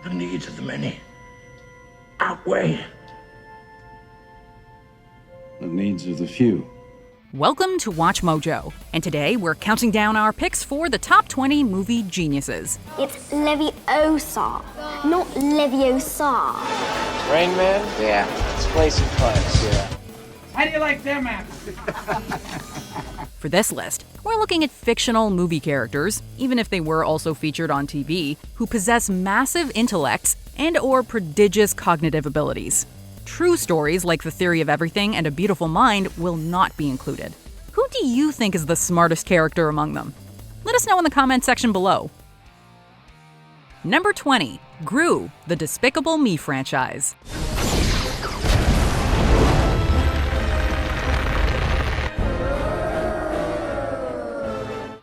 The needs of the many outweigh the needs of the few. Welcome to Watch Mojo, and today we're counting down our picks for the top 20 movie geniuses. It's Leviosa, not Leviosa. Rain Man? Yeah. Let's play some cards, yeah. How do you like them apples? For this list, we're looking at fictional movie characters, even if they were also featured on TV, who possess massive intellects and/or prodigious cognitive abilities. True stories like The Theory of Everything and A Beautiful Mind will not be included. Who do you think is the smartest character among them? Let us know in the comment section below. Number 20. Gru, the Despicable Me franchise.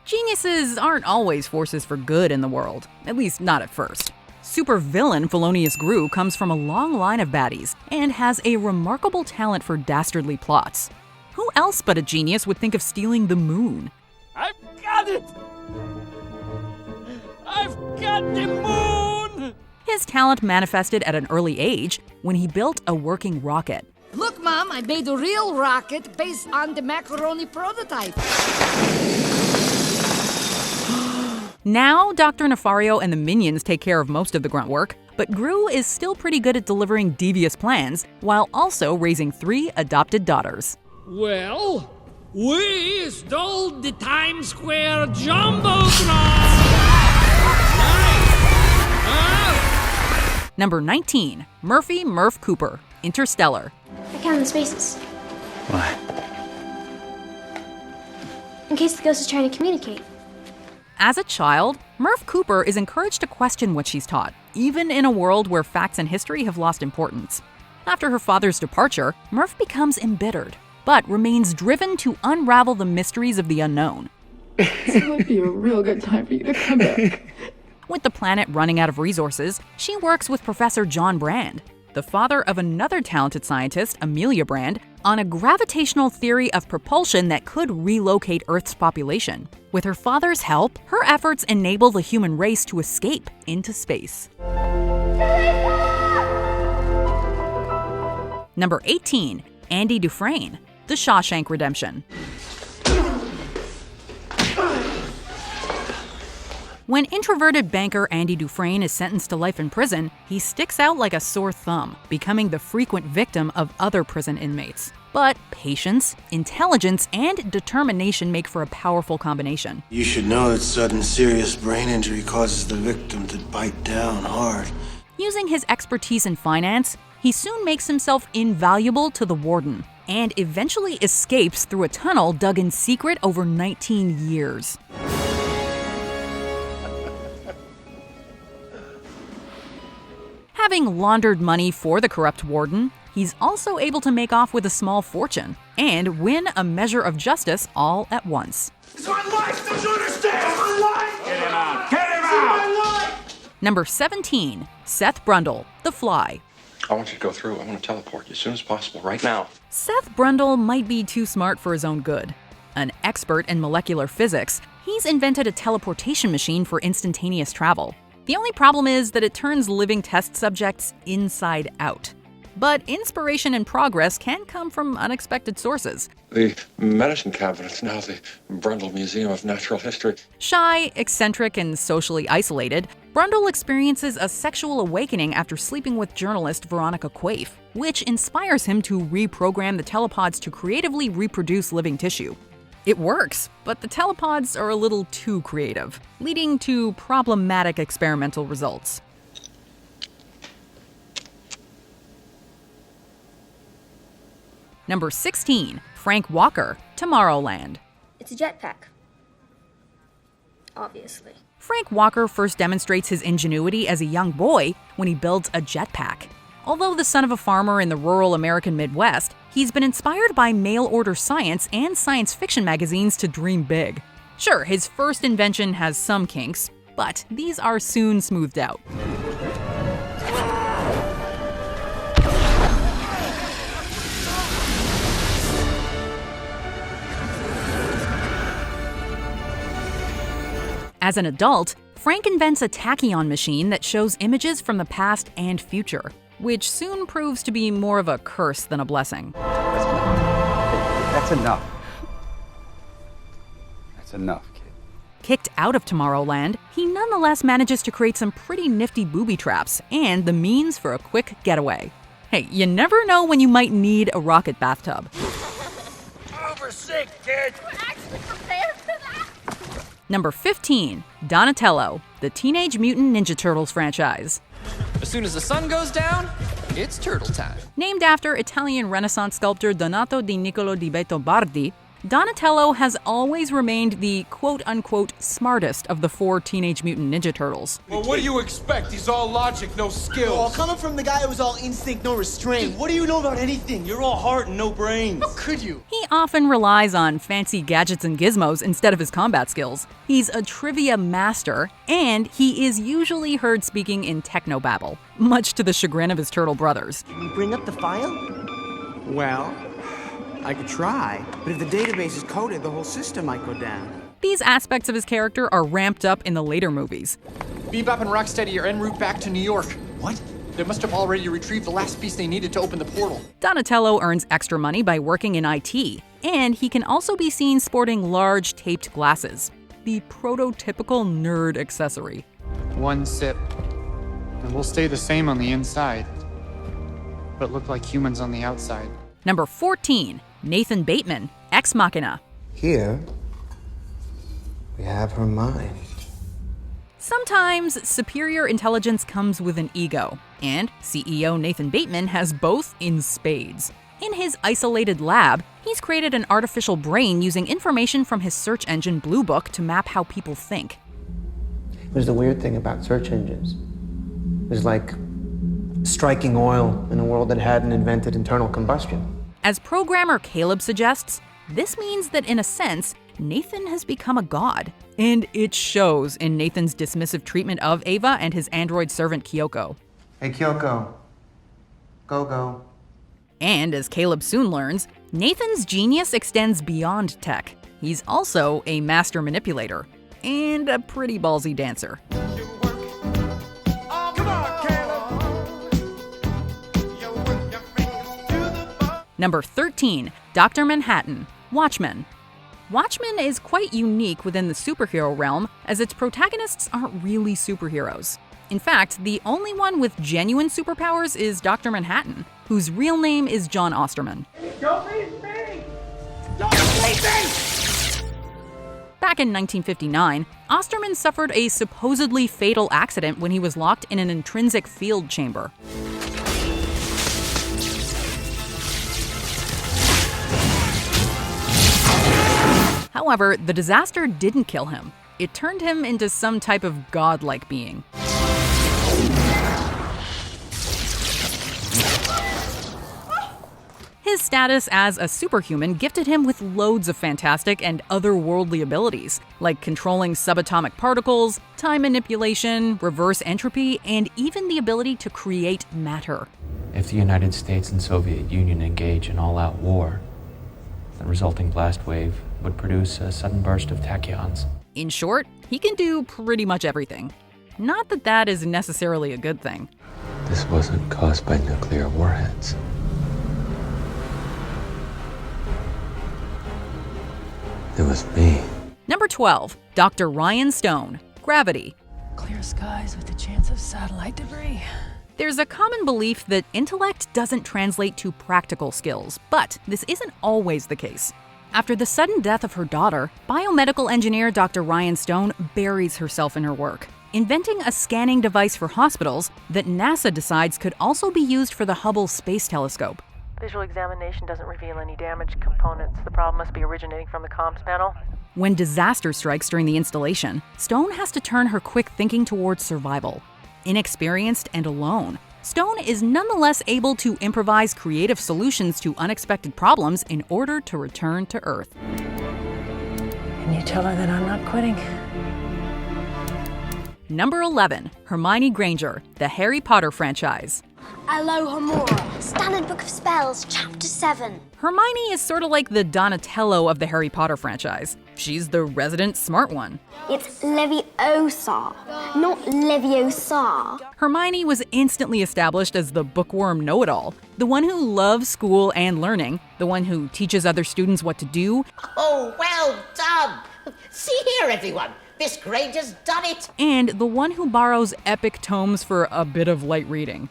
Geniuses aren't always forces for good in the world, at least not at first. Supervillain Felonious Gru comes from a long line of baddies and has a remarkable talent for dastardly plots. Who else but a genius would think of stealing the moon? I've got it! I've got the moon! His talent manifested at an early age when he built a working rocket. Look, Mom, I made a real rocket based on the macaroni prototype. Now, Dr. Nefario and the minions take care of most of the grunt work, but Gru is still pretty good at delivering devious plans while also raising 3 adopted daughters. Well, we stole the Times Square Jumbotron! Number 19. Murph Cooper, Interstellar. I count the spaces. Why? In case the ghost is trying to communicate. As a child, Murph Cooper is encouraged to question what she's taught, even in a world where facts and history have lost importance. After her father's departure, Murph becomes embittered, but remains driven to unravel the mysteries of the unknown. This might be a real good time for you to come back. With the planet running out of resources, she works with Professor John Brand, the father of another talented scientist, Amelia Brand, on a gravitational theory of propulsion that could relocate Earth's population. With her father's help, her efforts enable the human race to escape into space. Number 18. Andy Dufresne, The Shawshank Redemption. When introverted banker Andy Dufresne is sentenced to life in prison, he sticks out like a sore thumb, becoming the frequent victim of other prison inmates. But patience, intelligence, and determination make for a powerful combination. You should know that sudden serious brain injury causes the victim to bite down hard. Using his expertise in finance, he soon makes himself invaluable to the warden, and eventually escapes through a tunnel dug in secret over 19 years. Having laundered money for the corrupt warden, he's also able to make off with a small fortune and win a measure of justice all at once. It's my life, don't you understand? It's my life! Get him out! Get him out! Number 17. Seth Brundle, The Fly. I want you to go through. I want to teleport you as soon as possible, right now. Seth Brundle might be too smart for his own good. An expert in molecular physics, he's invented a teleportation machine for instantaneous travel. The only problem is that it turns living test subjects inside out. But inspiration and progress can come from unexpected sources. The medicine cabinet's now the Brundle Museum of Natural History. Shy, eccentric, and socially isolated, Brundle experiences a sexual awakening after sleeping with journalist Veronica Quaife, which inspires him to reprogram the telepods to creatively reproduce living tissue. It works, but the telepods are a little too creative, leading to problematic experimental results. Number 16. Frank Walker, Tomorrowland. It's a jetpack. Obviously. Frank Walker first demonstrates his ingenuity as a young boy when he builds a jetpack. Although the son of a farmer in the rural American Midwest, he's been inspired by mail-order science and science fiction magazines to dream big. Sure, his first invention has some kinks, but these are soon smoothed out. As an adult, Frank invents a tachyon machine that shows images from the past and future, which soon proves to be more of a curse than a blessing. That's enough. That's enough, kid. Kicked out of Tomorrowland, he nonetheless manages to create some pretty nifty booby traps and the means for a quick getaway. Hey, you never know when you might need a rocket bathtub. Over sick, kid. We're actually prepared for that. Number 15, Donatello, the Teenage Mutant Ninja Turtles franchise. As soon as the sun goes down, it's turtle time. Named after Italian Renaissance sculptor Donato di Niccolo di Beto Bardi, Donatello has always remained the quote-unquote smartest of the 4 Teenage Mutant Ninja Turtles. Well, what do you expect? He's all logic, no skills. Oh, coming from the guy who was all instinct, no restraint. What do you know about anything? You're all heart and no brains. How could you? He often relies on fancy gadgets and gizmos instead of his combat skills. He's a trivia master, and he is usually heard speaking in technobabble, much to the chagrin of his turtle brothers. Can you bring up the file? Well, I could try, but if the database is coded, the whole system might go down. These aspects of his character are ramped up in the later movies. Bebop and Rocksteady are en route back to New York. What? They must have already retrieved the last piece they needed to open the portal. Donatello earns extra money by working in IT, and he can also be seen sporting large taped glasses, the prototypical nerd accessory. One sip, and we'll stay the same on the inside, but look like humans on the outside. Number 14, Nathan Bateman, Ex Machina. Here, we have her mind. Sometimes superior intelligence comes with an ego, and CEO Nathan Bateman has both in spades. In his isolated lab, he's created an artificial brain using information from his search engine Blue Book to map how people think. It was the weird thing about search engines. It was like striking oil in a world that hadn't invented internal combustion. As programmer Celeb suggests, this means that in a sense, Nathan has become a god. And it shows in Nathan's dismissive treatment of Ava and his android servant Kyoko. Hey, Kyoko. Go. And as Celeb soon learns, Nathan's genius extends beyond tech. He's also a master manipulator and a pretty ballsy dancer. Number 13, Dr. Manhattan, Watchmen. Watchmen is quite unique within the superhero realm, as its protagonists aren't really superheroes. In fact, the only one with genuine superpowers is Dr. Manhattan, whose real name is John Osterman. Don't leave me! Don't leave me! Back in 1959, Osterman suffered a supposedly fatal accident when he was locked in an intrinsic field chamber. However, the disaster didn't kill him. It turned him into some type of godlike being. His status as a superhuman gifted him with loads of fantastic and otherworldly abilities, like controlling subatomic particles, time manipulation, reverse entropy, and even the ability to create matter. If the United States and Soviet Union engage in all-out war, the resulting blast wave would produce a sudden burst of tachyons. In short, he can do pretty much everything. Not that that is necessarily a good thing. This wasn't caused by nuclear warheads. It was me. Number 12, Dr. Ryan Stone, Gravity. Clear skies with a chance of satellite debris. There's a common belief that intellect doesn't translate to practical skills, but this isn't always the case. After the sudden death of her daughter, biomedical engineer Dr. Ryan Stone buries herself in her work, inventing a scanning device for hospitals that NASA decides could also be used for the Hubble Space Telescope. Visual examination doesn't reveal any damaged components. The problem must be originating from the comms panel. When disaster strikes during the installation, Stone has to turn her quick thinking towards survival. Inexperienced and alone, Stone is nonetheless able to improvise creative solutions to unexpected problems in order to return to Earth. Can you tell her that I'm not quitting? Number 11. Hermione Granger, the Harry Potter franchise. Aloha Morra. Standard Book of Spells, Chapter 7. Hermione is sort of like the Donatello of the Harry Potter franchise. She's the resident smart one. It's Leviosa, not Leviosa. Hermione was instantly established as the bookworm know-it-all, the one who loves school and learning, the one who teaches other students what to do. Oh, well done! See here, everyone. Miss Granger's done it! And the one who borrows epic tomes for a bit of light reading.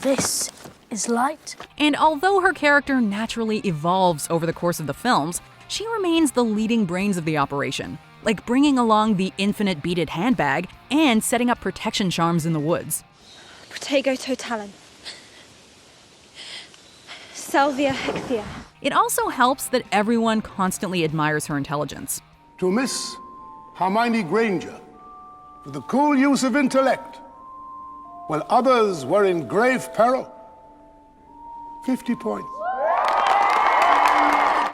This is light. And although her character naturally evolves over the course of the films, she remains the leading brains of the operation, like bringing along the infinite beaded handbag and setting up protection charms in the woods. Protego totalum. Salvia hectia. It also helps that everyone constantly admires her intelligence. To Miss Hermione Granger, for the cool use of intellect, while others were in grave peril. 50 points.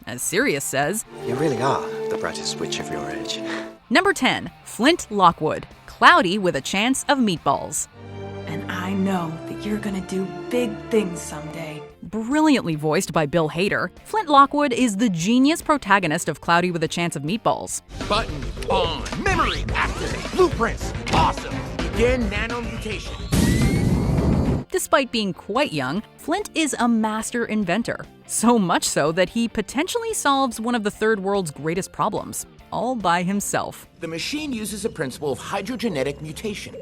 As Sirius says, "You really are the brightest witch of your age." Number 10. Flint Lockwood, cloudy with a chance of meatballs. And I know that you're gonna do big things someday. Brilliantly voiced by Bill Hader, Flint Lockwood is the genius protagonist of Cloudy with a Chance of Meatballs. Button on. Memory activate. Blueprints. Awesome. Begin nanomutation. Despite being quite young, Flint is a master inventor. So much so that he potentially solves one of the third world's greatest problems, all by himself. The machine uses a principle of hydrogenetic mutation.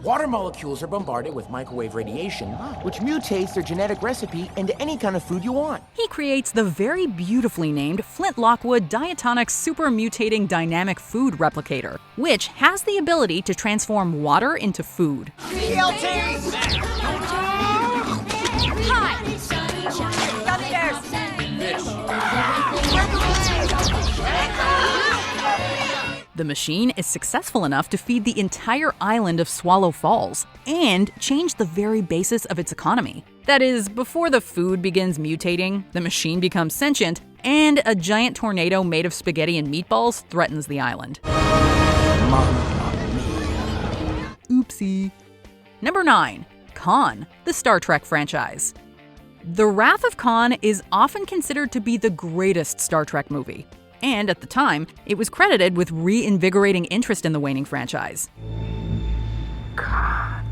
Water molecules are bombarded with microwave radiation, which mutates their genetic recipe into any kind of food you want. He creates the very beautifully named Flint Lockwood Diatonic Super Mutating Dynamic Food Replicator, which has the ability to transform water into food. The machine is successful enough to feed the entire island of Swallow Falls and change the very basis of its economy. That is, before the food begins mutating, the machine becomes sentient, and a giant tornado made of spaghetti and meatballs threatens the island. Oopsie. Number 9. Khan, the Star Trek franchise. The Wrath of Khan is often considered to be the greatest Star Trek movie. And at the time, it was credited with reinvigorating interest in the waning franchise. Khan.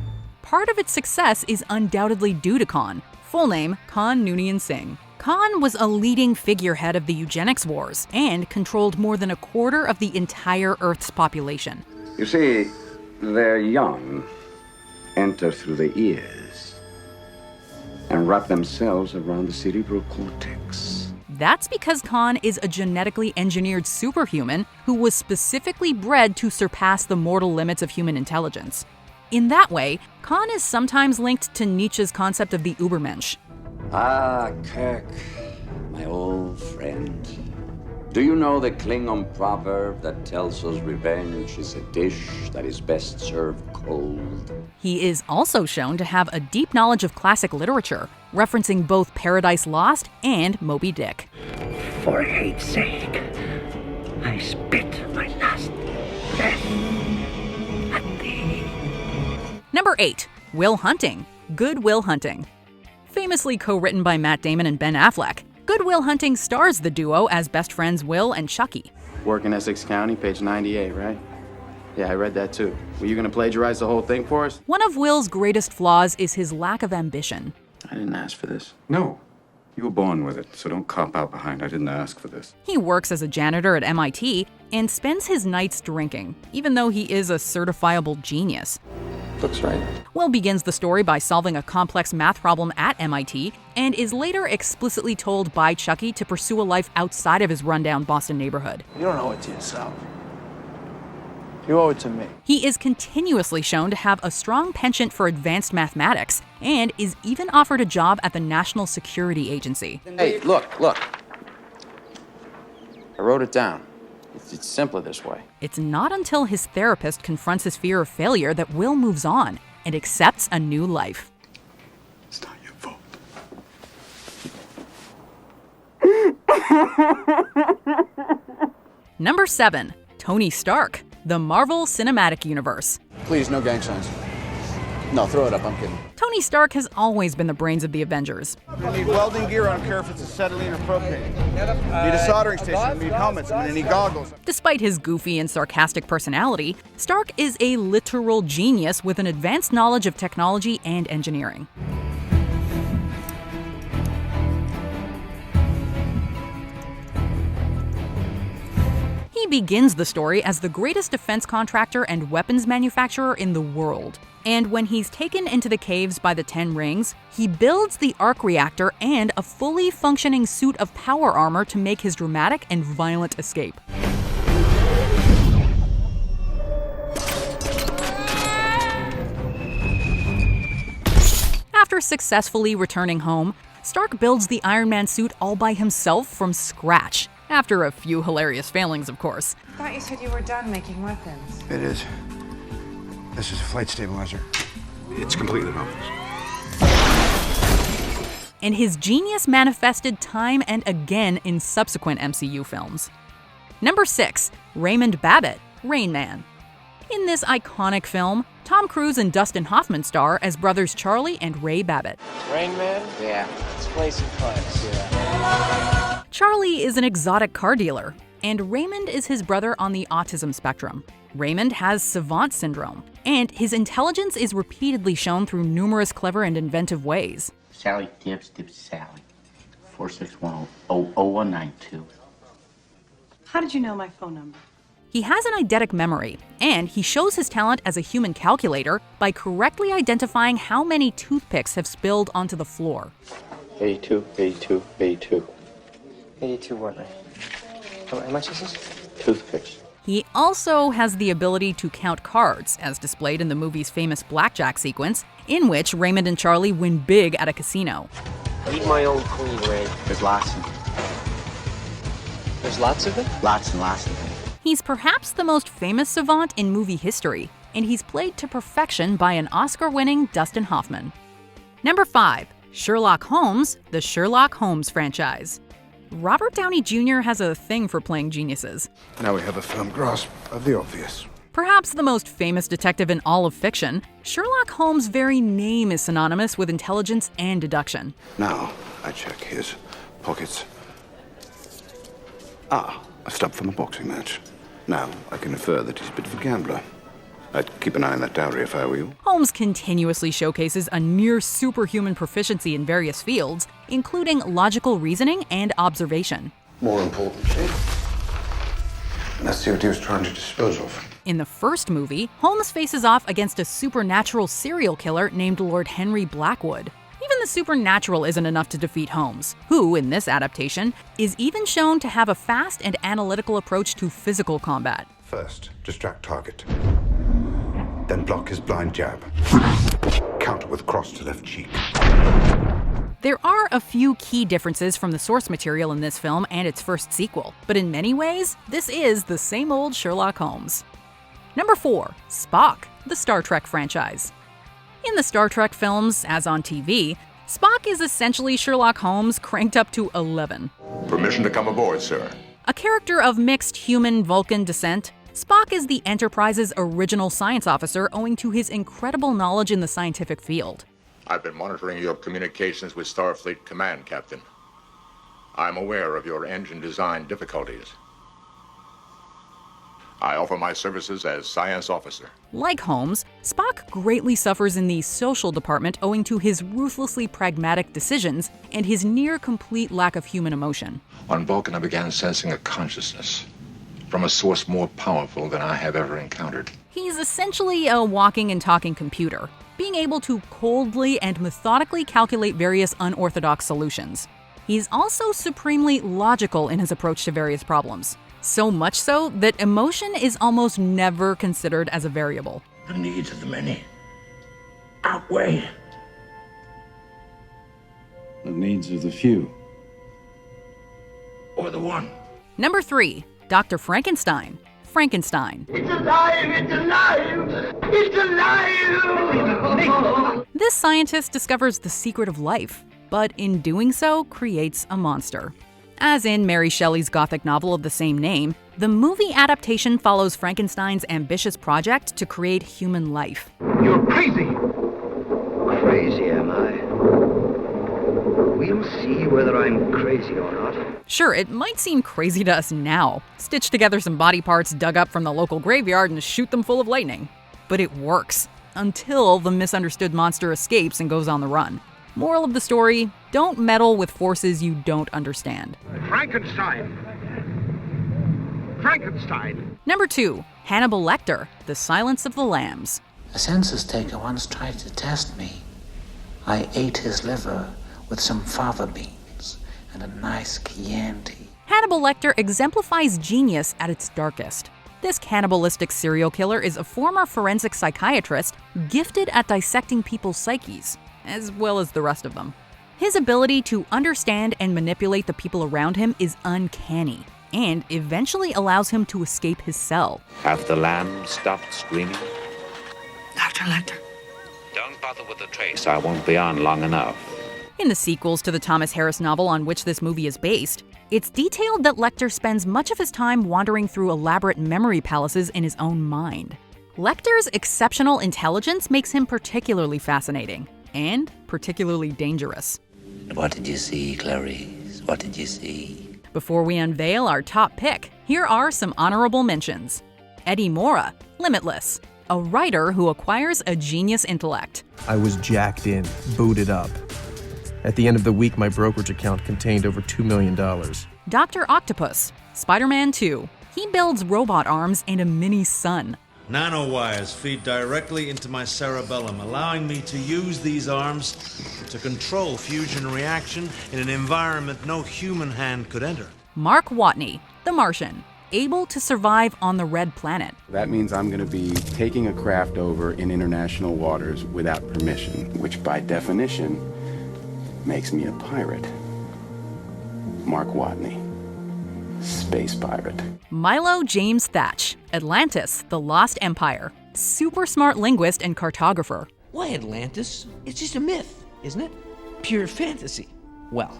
Part of its success is undoubtedly due to Khan, full name Khan Noonien Singh. Khan was a leading figurehead of the eugenics wars and controlled more than a quarter of the entire Earth's population. You see, their young enter through the ears and wrap themselves around the cerebral cortex. That's because Khan is a genetically engineered superhuman who was specifically bred to surpass the mortal limits of human intelligence. In that way, Khan is sometimes linked to Nietzsche's concept of the Übermensch. Ah, Kirk, my old friend. Do you know the Klingon proverb that tells us revenge is a dish that is best served cold? He is also shown to have a deep knowledge of classic literature, referencing both Paradise Lost and Moby Dick. For hate's sake, I spit my last breath at thee. Number 8. Will Hunting, Good Will Hunting. Famously co-written by Matt Damon and Ben Affleck, Good Will Hunting stars the duo as best friends Will and Chucky. Work in Essex County, page 98, right? Yeah, I read that too. Were you gonna plagiarize the whole thing for us? One of Will's greatest flaws is his lack of ambition. I didn't ask for this. No. You were born with it, so don't cop out behind. I didn't ask for this. He works as a janitor at MIT and spends his nights drinking, even though he is a certifiable genius. Looks right. Will begins the story by solving a complex math problem at MIT and is later explicitly told by Chucky to pursue a life outside of his rundown Boston neighborhood. You don't owe it to yourself. You owe it to me. He is continuously shown to have a strong penchant for advanced mathematics and is even offered a job at the National Security Agency. Hey, look. I wrote it down. It's simpler this way. It's not until his therapist confronts his fear of failure that Will moves on and accepts a new life. It's not your fault. Number 7. Tony Stark, the Marvel Cinematic Universe. Please, no gang signs. No, throw it up, I'm kidding. Tony Stark has always been the brains of the Avengers. We need welding gear, I don't care if it's acetylene or propane. We need a soldering station, we need helmets, we need goggles. Despite his goofy and sarcastic personality, Stark is a literal genius with an advanced knowledge of technology and engineering. He begins the story as the greatest defense contractor and weapons manufacturer in the world. And when he's taken into the caves by the Ten Rings, he builds the arc reactor and a fully functioning suit of power armor to make his dramatic and violent escape. After successfully returning home, Stark builds the Iron Man suit all by himself from scratch. After a few hilarious failings, of course. I thought you said you were done making weapons. It is. This is a flight stabilizer. It's completely harmless. And his genius manifested time and again in subsequent MCU films. Number 6, Raymond Babbitt, Rain Man. In this iconic film, Tom Cruise and Dustin Hoffman star as brothers Charlie and Ray Babbitt. Rain Man? Yeah. Let's play some cards. Yeah. Charlie is an exotic car dealer, and Raymond is his brother on the autism spectrum. Raymond has savant syndrome, and his intelligence is repeatedly shown through numerous clever and inventive ways. Sally Tips Sally. 461-0192. How did you know my phone number? He has an eidetic memory, and he shows his talent as a human calculator by correctly identifying how many toothpicks have spilled onto the floor. 82, 82, 82. 82 what? How much is this? Toothpicks. He also has the ability to count cards, as displayed in the movie's famous blackjack sequence, in which Raymond and Charlie win big at a casino. Eat my old queen, Ray. There's lots of them. There's lots of it? Lots and lots of them. He's perhaps the most famous savant in movie history, and he's played to perfection by an Oscar-winning Dustin Hoffman. Number 5, Sherlock Holmes, the Sherlock Holmes franchise. Robert Downey Jr. has a thing for playing geniuses. Now we have a firm grasp of the obvious. Perhaps the most famous detective in all of fiction, Sherlock Holmes' very name is synonymous with intelligence and deduction. Now I check his pockets. A stub from a boxing match. Now I can infer that he's a bit of a gambler. I'd keep an eye on that dowry if I were you. Holmes continuously showcases a near superhuman proficiency in various fields, including logical reasoning and observation. More importantly, let's see what he was trying to dispose of. In the first movie, Holmes faces off against a supernatural serial killer named Lord Henry Blackwood. Even the supernatural isn't enough to defeat Holmes, who, in this adaptation, is even shown to have a fast and analytical approach to physical combat. First, distract target. Then block his blind jab. Counter with cross to left cheek. There are a few key differences from the source material in this film and its first sequel, but in many ways, this is the same old Sherlock Holmes. Number 4, Spock, the Star Trek franchise. In the Star Trek films, as on TV, Spock is essentially Sherlock Holmes cranked up to 11. Permission to come aboard, sir. A character of mixed human-Vulcan descent, Spock is the Enterprise's original science officer owing to his incredible knowledge in the scientific field. I've been monitoring your communications with Starfleet Command, Captain. I'm aware of your engine design difficulties. I offer my services as science officer. Like Holmes, Spock greatly suffers in the social department owing to his ruthlessly pragmatic decisions and his near-complete lack of human emotion. On Vulcan, I began sensing a consciousness from a source more powerful than I have ever encountered. He's essentially a walking and talking computer, being able to coldly and methodically calculate various unorthodox solutions. He's also supremely logical in his approach to various problems. So much so that emotion is almost never considered as a variable. The needs of the many outweigh the needs of the few. Or the one. Number 3, Dr. Frankenstein. Frankenstein. It's alive! It's alive! It's alive! This scientist discovers the secret of life, but in doing so creates a monster. As in Mary Shelley's Gothic novel of the same name, the movie adaptation follows Frankenstein's ambitious project to create human life. You're crazy! Crazy, am I? We'll see whether I'm crazy or not. Sure, it might seem crazy to us now. Stitch together some body parts dug up from the local graveyard and shoot them full of lightning. But it works. Until the misunderstood monster escapes and goes on the run. Moral of the story, don't meddle with forces you don't understand. Frankenstein! Frankenstein! Number 2, Hannibal Lecter, The Silence of the Lambs. A census taker once tried to test me. I ate his liver with some fava beans and a nice Chianti. Hannibal Lecter exemplifies genius at its darkest. This cannibalistic serial killer is a former forensic psychiatrist gifted at dissecting people's psyches, as well as the rest of them. His ability to understand and manipulate the people around him is uncanny, and eventually allows him to escape his cell. Have the lamb stopped screaming? Dr. Lecter. Don't bother with the trace. I won't be on long enough. In the sequels to the Thomas Harris novel on which this movie is based, it's detailed that Lecter spends much of his time wandering through elaborate memory palaces in his own mind. Lecter's exceptional intelligence makes him particularly fascinating, and particularly dangerous. What did you see, Clarice? What did you see? Before we unveil our top pick, here are some honorable mentions. Eddie Morra, Limitless, a writer who acquires a genius intellect. I was jacked in, booted up. At the end of the week, my brokerage account contained over $2 million. Dr. Octopus, Spider-Man 2. He builds robot arms and a mini sun. Nanowires feed directly into my cerebellum, allowing me to use these arms to control fusion reaction in an environment no human hand could enter. Mark Watney, the Martian, able to survive on the Red Planet. That means I'm going to be taking a craft over in international waters without permission, which by definition makes me a pirate. Mark Watney, space pirate. Milo James Thatch, Atlantis, the Lost Empire, super smart linguist and cartographer. Why Atlantis? It's just a myth, isn't it? Pure fantasy. Well,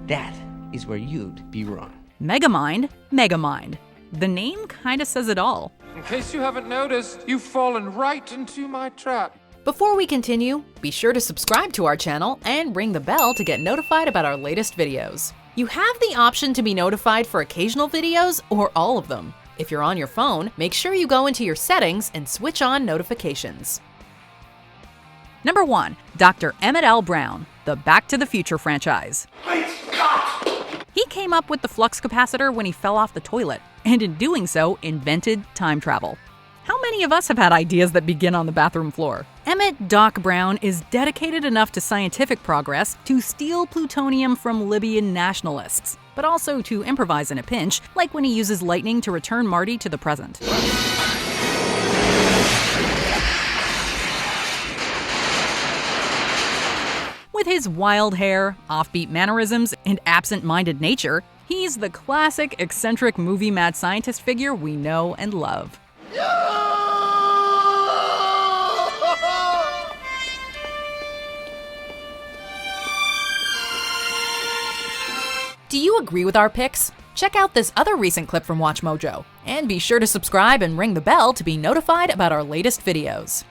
that is where you'd be wrong. Megamind. The name kinda says it all. In case you haven't noticed, you've fallen right into my trap. Before we continue, be sure to subscribe to our channel and ring the bell to get notified about our latest videos. You have the option to be notified for occasional videos or all of them. If you're on your phone, make sure you go into your settings and switch on notifications. Number 1, Dr. Emmett L. Brown, the Back to the Future franchise. He came up with the flux capacitor when he fell off the toilet, and in doing so, invented time travel. How many of us have had ideas that begin on the bathroom floor? Emmett Doc Brown is dedicated enough to scientific progress to steal plutonium from Libyan nationalists, but also to improvise in a pinch, like when he uses lightning to return Marty to the present. With his wild hair, offbeat mannerisms, and absent-minded nature, he's the classic eccentric movie mad scientist figure we know and love. Do you agree with our picks? Check out this other recent clip from WatchMojo, and be sure to subscribe and ring the bell to be notified about our latest videos.